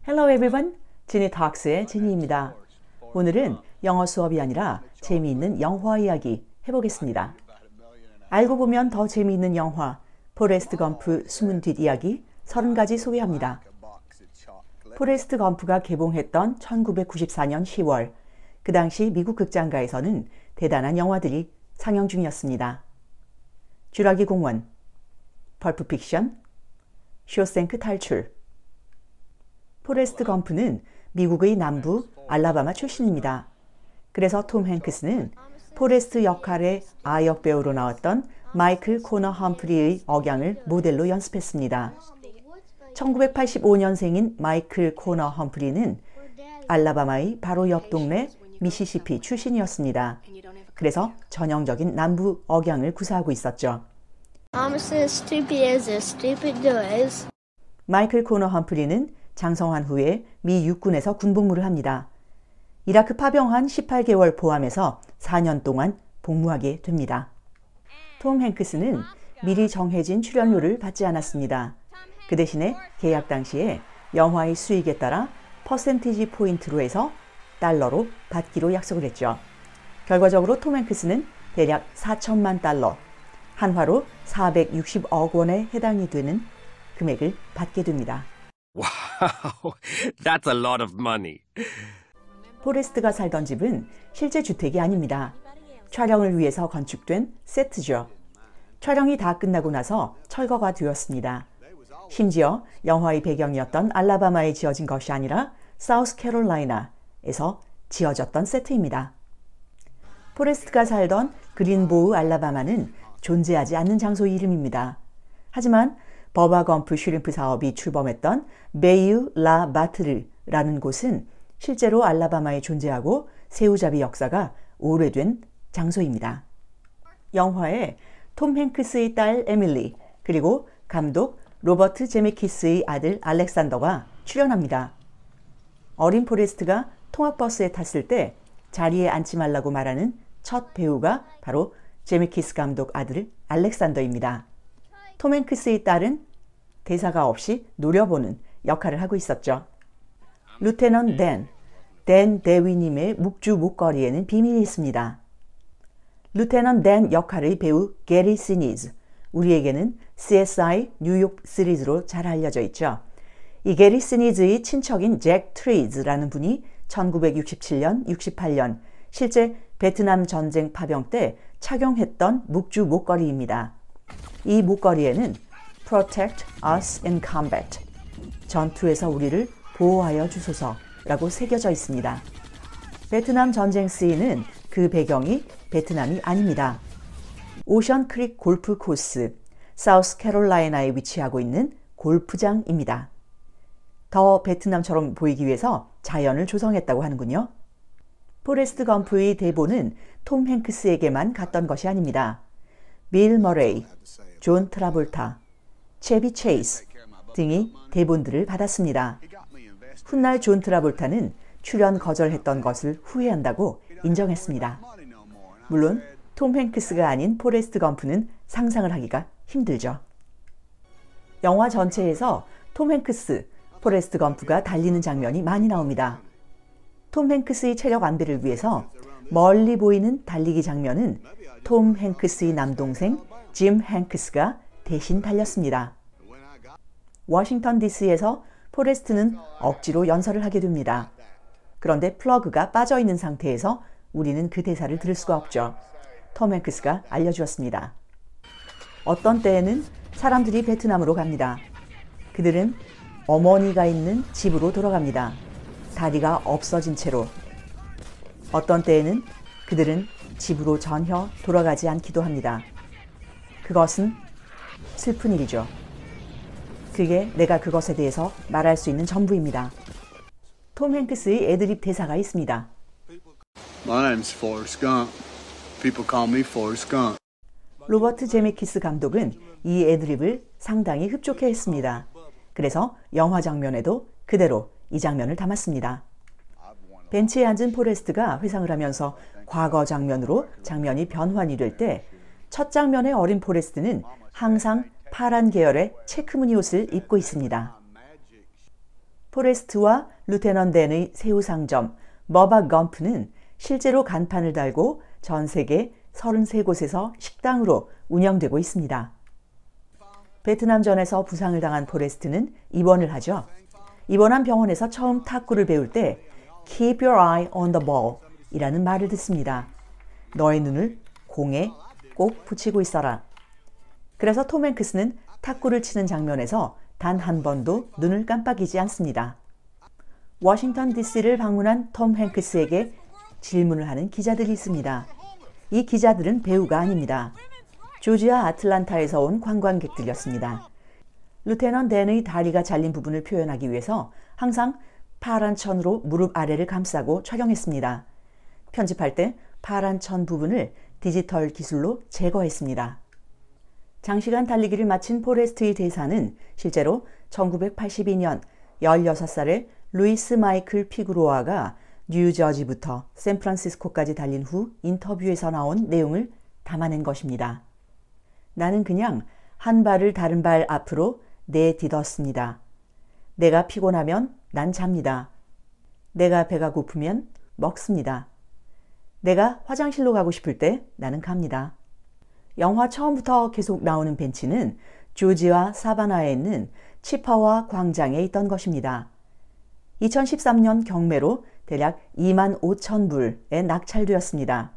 Hello everyone, 지니 톡스의 지니입니다. 오늘은 영어 수업이 아니라 재미있는 영화 이야기 해보겠습니다. 알고 보면 더 재미있는 영화 포레스트 검프 숨은 뒷이야기 30가지 소개합니다. 포레스트 검프가 개봉했던 1994년 10월, 그 당시 미국 극장가에서는 대단한 영화들이 상영 중이었습니다. 쥐라기 공원, 펄프 픽션, 쇼생크 탈출. 포레스트 검프는 미국의 남부 알라바마 출신입니다. 그래서 톰 행크스는 포레스트 역할의 아역 배우로 나왔던 마이클 코너 험프리의 억양을 모델로 연습했습니다. 1985년생인 마이클 코너 험프리는 알라바마의 바로 옆 동네 미시시피 출신이었습니다. 그래서 전형적인 남부 억양을 구사하고 있었죠. 마이클 코너 험프리는 장성환 후에 미 육군에서 군복무를 합니다. 이라크 파병한 18개월 포함해서 4년 동안 복무하게 됩니다. 톰 행크스는 미리 정해진 출연료를 받지 않았습니다. 그 대신에 계약 당시에 영화의 수익에 따라 퍼센티지 포인트로 해서 달러로 받기로 약속을 했죠. 결과적으로 톰 행크스는 대략 4천만 달러, 한화로 460억 원에 해당이 되는 금액을 받게 됩니다. Wow, that's a lot of money. 포레스트가 살던 집은 실제 주택이 아닙니다. 촬영을 위해서 건축된 세트죠. 촬영이 다 끝나고 나서 철거가 되었습니다. 심지어 영화의 배경이었던 알라바마에 지어진 것이 아니라 사우스캐롤라이나에서 지어졌던 세트입니다. 포레스트가 살던 그린보우 알라바마는 존재하지 않는 장소의 이름입니다. 하지만 버바 검프 슈림프 사업이 출범했던 베이유 라 바트르라는 곳은 실제로 알라바마에 존재하고 새우잡이 역사가 오래된 장소입니다. 영화에 톰 행크스의 딸 에밀리, 그리고 감독 로버트 제메키스의 아들 알렉산더가 출연합니다. 어린 포레스트가 통학버스에 탔을 때 자리에 앉지 말라고 말하는 첫 배우가 바로 제메키스 감독 아들 알렉산더입니다. 톰 행크스의 딸은 대사가 없이 노려보는 역할을 하고 있었죠. 루테넌 댄 대위님의 묵주 목걸이에는 비밀이 있습니다. 루테넌 댄 역할의 배우 게리 시니즈, 우리에게는 CSI 뉴욕 시리즈로 잘 알려져 있죠. 이 게리 시니즈의 친척인 잭 트레이즈라는 분이 1967년, 68년 실제 베트남 전쟁 파병 때 착용했던 묵주 목걸이입니다. 이 목걸이에는 Protect us in combat, 전투에서 우리를 보호하여 주소서라고 새겨져 있습니다. 베트남 전쟁 시인은 그 배경이 베트남이 아닙니다. 오션 크릭 골프 코스, 사우스캐롤라이나에 위치하고 있는 골프장입니다. 더 베트남처럼 보이기 위해서 자연을 조성했다고 하는군요. 포레스트 검프의 대본은 톰 행크스에게만 갔던 것이 아닙니다. 빌 머레이, 존 트라볼타, 체비 체이스 등이 대본들을 받았습니다. 훗날 존 트라볼타는 출연 거절했던 것을 후회한다고 인정했습니다. 물론 톰 행크스가 아닌 포레스트 검프는 상상을 하기가 힘들죠. 영화 전체에서 톰 행크스, 포레스트 검프가 달리는 장면이 많이 나옵니다. 톰 행크스의 체력 안배를 위해서 멀리 보이는 달리기 장면은 톰 행크스의 남동생 짐 행크스가 대신 달렸습니다. 워싱턴 DC에서 포레스트는 억지로 연설을 하게 됩니다. 그런데 플러그가 빠져 있는 상태에서 우리는 그 대사를 들을 수가 없죠. 톰 행크스가 알려주었습니다. 어떤 때에는 사람들이 베트남으로 갑니다. 그들은 어머니가 있는 집으로 돌아갑니다. 다리가 없어진 채로. 어떤 때에는 그들은 집으로 전혀 돌아가지 않기도 합니다. 그것은 슬픈 일이죠. 그게 내가 그것에 대해서 말할 수 있는 전부입니다. 톰 행크스의 애드립 대사가 있습니다. My name's Forrest Gump. People call me Forrest Gump. 로버트 제메키스 감독은 이 애드립을 상당히 흡족해 했습니다. 그래서 영화 장면에도 그대로 이 장면을 담았습니다. 벤치에 앉은 포레스트가 회상을 하면서 과거 장면으로 장면이 변환이 될 때 첫 장면의 어린 포레스트는 항상 파란 계열의 체크무늬 옷을 입고 있습니다. 포레스트와 루테넌 댄의 새우 상점 머바 검프는 실제로 간판을 달고 전 세계 33곳에서 식당으로 운영되고 있습니다. 베트남전에서 부상을 당한 포레스트는 입원을 하죠. 입원한 병원에서 처음 탁구를 배울 때 Keep your eye on the ball 이라는 말을 듣습니다. 너의 눈을 공에 꼭 붙이고 있어라. 그래서 톰 행크스는 탁구를 치는 장면에서 단 한 번도 눈을 깜빡이지 않습니다. 워싱턴 DC를 방문한 톰 행크스에게 질문을 하는 기자들이 있습니다. 이 기자들은 배우가 아닙니다. 조지아 아틀란타에서 온 관광객들이었습니다. 루테넌 댄의 다리가 잘린 부분을 표현하기 위해서 항상 파란 천으로 무릎 아래를 감싸고 촬영했습니다. 편집할 때 파란 천 부분을 디지털 기술로 제거했습니다. 장시간 달리기를 마친 포레스트의 대사는 실제로 1982년 16살의 루이스 마이클 피그로아가 뉴저지부터 샌프란시스코까지 달린 후 인터뷰에서 나온 내용을 담아낸 것입니다. 나는 그냥 한 발을 다른 발 앞으로 내딛었습니다. 내가 피곤하면 난 잡니다. 내가 배가 고프면 먹습니다. 내가 화장실로 가고 싶을 때 나는 갑니다. 영화 처음부터 계속 나오는 벤치는 조지아 사바나에 있는 치파와 광장에 있던 것입니다. 2013년 경매로 대략 25,000불에 낙찰되었습니다.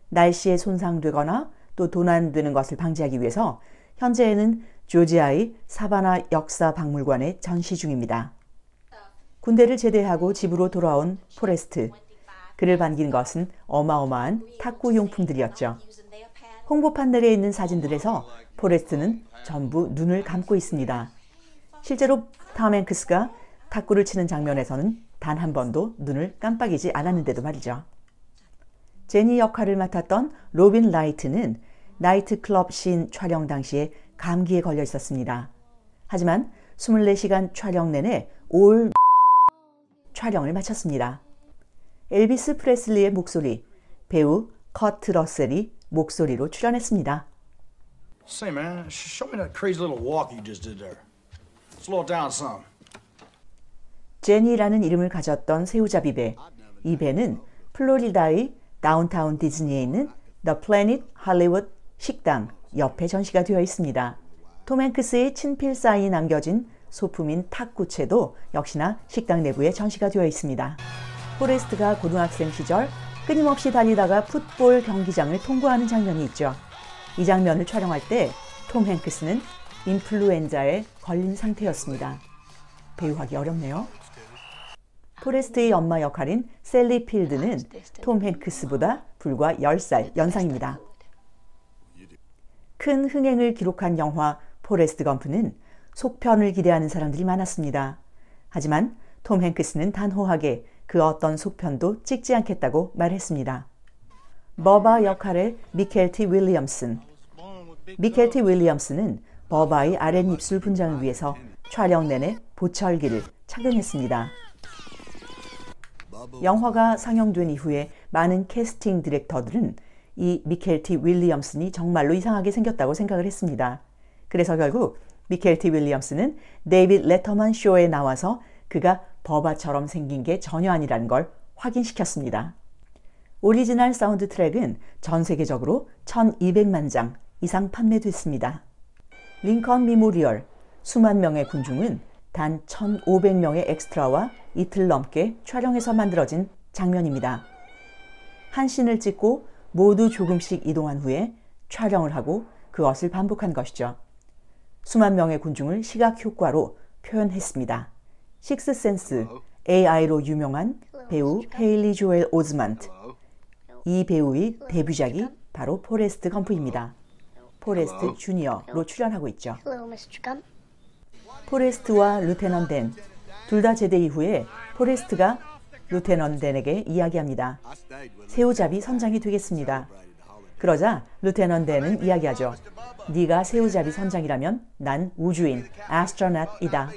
날씨에 손상되거나 또 도난되는 것을 방지하기 위해서 현재에는 조지아의 사바나 역사박물관에 전시 중입니다. 군대를 제대하고 집으로 돌아온 포레스트. 그를 반긴 것은 어마어마한 탁구 용품들이었죠. 홍보판 내에 있는 사진들에서 포레스트는 전부 눈을 감고 있습니다. 실제로 톰 행크스가 탁구를 치는 장면에서는 단 한 번도 눈을 깜빡이지 않았는데도 말이죠. 제니 역할을 맡았던 로빈 라이트는 나이트클럽 씬 촬영 당시에 감기에 걸려 있었습니다. 하지만 24시간 촬영 내내 올 촬영을 마쳤습니다. 엘비스 프레슬리의 목소리, 배우 커트 러셀이 목소리로 출연했습니다. Say man, show me that crazy little walk you just did there. Slow it down some. 제니라는 이름을 가졌던 새우잡이 배. 이 배는 플로리다의 다운타운 디즈니에 있는 The Planet Hollywood 식당 옆에 전시가 되어 있습니다. 톰 행크스의 친필 사인이 남겨진 소품인 탁구채도 역시나 식당 내부에 전시가 되어 있습니다. 포레스트가 고등학생 시절 끊임없이 달리다가 풋볼 경기장을 통과하는 장면이 있죠. 이 장면을 촬영할 때 톰 행크스는 인플루엔자에 걸린 상태였습니다. 배우하기 어렵네요. 포레스트의 엄마 역할인 셀리 필드는 톰 행크스보다 불과 10살 연상입니다. 큰 흥행을 기록한 영화 포레스트 검프는 속편을 기대하는 사람들이 많았습니다. 하지만 톰 행크스는 단호하게 그 어떤 속편도 찍지 않겠다고 말했습니다. 버바 역할의 미켈 T. 윌리엄슨. 미켈 T. 윌리엄슨은 버바의 아랫입술 분장을 위해서 촬영 내내 보철기를 착용했습니다. 영화가 상영된 이후에 많은 캐스팅 디렉터들은 이 미켈 T. 윌리엄슨이 정말로 이상하게 생겼다고 생각을 했습니다. 그래서 결국 미켈 T. 윌리엄슨은 데이빗 레터만 쇼에 나와서 그가 버바처럼 생긴 게 전혀 아니라는 걸 확인시켰습니다. 오리지널 사운드 트랙은 전 세계적으로 1200만 장 이상 판매됐습니다. 링컨 미모리얼, 수만 명의 군중은 단 1500명의 엑스트라와 이틀 넘게 촬영해서 만들어진 장면입니다. 한 씬을 찍고 모두 조금씩 이동한 후에 촬영을 하고 그것을 반복한 것이죠. 수만 명의 군중을 시각 효과로 표현했습니다. 식스센스, AI로 유명한 배우 헤일리 조엘 오즈먼트. 이 배우의 데뷔작이 바로 포레스트 검프입니다. 포레스트 주니어로 출연하고 있죠. 포레스트와 루테넌 댄, 둘 다 제대 이후에 포레스트가 루테넌 댄에게 이야기합니다. 새우잡이 선장이 되겠습니다. 그러자 루테넌 댄은 이야기하죠. 네가 새우잡이 선장이라면 난 우주인, astronaut이다.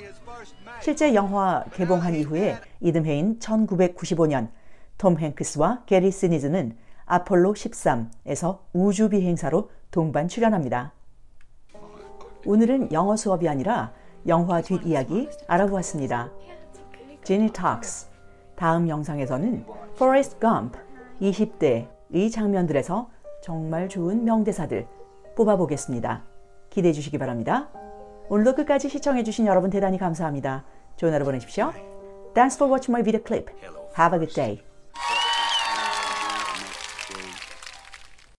실제 영화 개봉한 이후에 이듬해인 1995년 톰 행크스와 게리 시니즈는 아폴로 13에서 우주 비행사로 동반 출연합니다. 오늘은 영어 수업이 아니라 영화 뒷이야기 알아보았습니다. Ginny Talks. 다음 영상에서는 Forrest Gump 20대의 장면들에서 정말 좋은 명대사들 뽑아보겠습니다. 기대해 주시기 바랍니다. 오늘도 끝까지 시청해 주신 여러분 대단히 감사합니다. 좋은 하루 보내십시오. Thanks for watching my video clip. Have a good day.